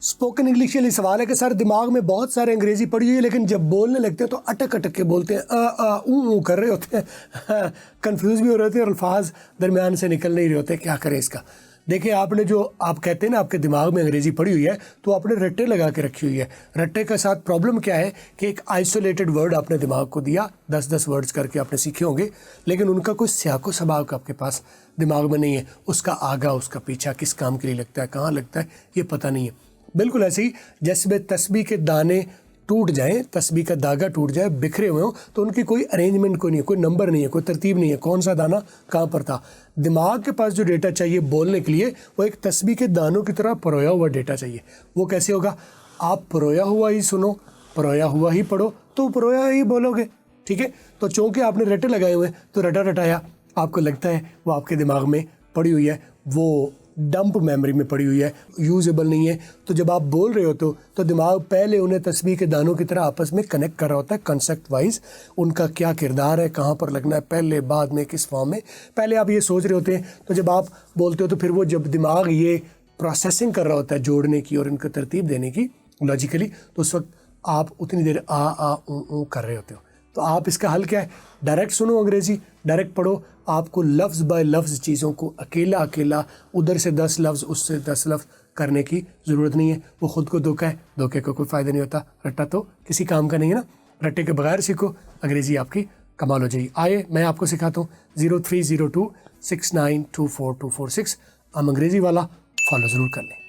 Spoken English کے لیے سوال ہے کہ سر دماغ میں بہت سارے انگریزی پڑھی ہوئی ہے لیکن جب بولنے لگتے ہیں تو اٹک اٹک کے بولتے ہیں، کر رہے ہوتے ہیں، کنفیوز بھی ہو رہے ہوتے ہیں اور الفاظ درمیان سے نکل نہیں رہے ہوتے، کیا کریں اس کا؟ دیکھیں، آپ نے جو آپ کہتے ہیں نا آپ کے دماغ میں انگریزی پڑھی ہوئی ہے تو آپ نے رٹے لگا کے رکھی ہوئی ہے. رٹے کے ساتھ پرابلم کیا ہے کہ ایک آئسولیٹڈ ورڈ آپ نے دماغ کو دیا، 10 ورڈز کر کے آپ نے سیکھے ہوں گے، لیکن ان کا کوئی سیاق و سباق آپ کے پاس دماغ میں نہیں ہے. اس کا آگا، اس کا پیچھا کس کام کے لیے لگتا ہے، کہاں لگتا ہے، یہ پتہ نہیں ہے. بالکل ایسے ہی جیسے تسبیح کے دانے ٹوٹ جائیں، تسبیح کا دھاگا ٹوٹ جائے، بکھرے ہوئے ہوں تو ان کی کوئی ارینجمنٹ کوئی نہیں ہے، کوئی نمبر نہیں ہے، کوئی ترتیب نہیں ہے، کون سا دانہ کہاں پر تھا. دماغ کے پاس جو ڈیٹا چاہیے بولنے کے لیے وہ ایک تسبیح کے دانوں کی طرح پرویا ہوا ڈیٹا چاہیے. وہ کیسے ہوگا؟ آپ پرویا ہوا ہی سنو، پرویا ہوا ہی پڑھو تو پرویا ہی بولو گے. ٹھیک ہے، تو چونکہ آپ نے رٹے لگائے ہوئے تو رٹا رٹایا آپ کو لگتا ہے وہ آپ کے دماغ میں پڑی ہوئی ہے، وہ ڈمپ میموری میں پڑی ہوئی ہے، یوزیبل نہیں ہے. تو جب آپ بول رہے ہو تو دماغ پہلے انہیں تسبیح کے دانوں کی طرح آپس میں کنیکٹ کر رہا ہوتا ہے، کنسیپٹ وائز ان کا کیا کردار ہے، کہاں پر لگنا ہے، پہلے بعد میں کس فارم میں، پہلے آپ یہ سوچ رہے ہوتے ہیں. تو جب آپ بولتے ہو تو پھر وہ جب دماغ یہ پروسیسنگ کر رہا ہوتا ہے جوڑنے کی اور ان کو ترتیب دینے کی لاجیکلی، تو اس وقت آپ اتنی دیر اوں کر رہے ہوتے ہو. تو آپ اس کا حل کیا ہے؟ ڈائریکٹ سنو انگریزی، ڈائریکٹ پڑھو. آپ کو لفظ بائی لفظ چیزوں کو اکیلا ادھر سے 10 لفظ اس سے 10 لفظ کرنے کی ضرورت نہیں ہے. وہ خود کو دھوکہ ہے، دھوکے کو کوئی فائدہ نہیں ہوتا. رٹا تو کسی کام کا نہیں ہے نا. رٹے کے بغیر سیکھو، انگریزی آپ کی کمال ہو جائے گی. آئے میں آپ کو سکھاتا ہوں 030269242446. ہم انگریزی والا فالو ضرور کر لیں.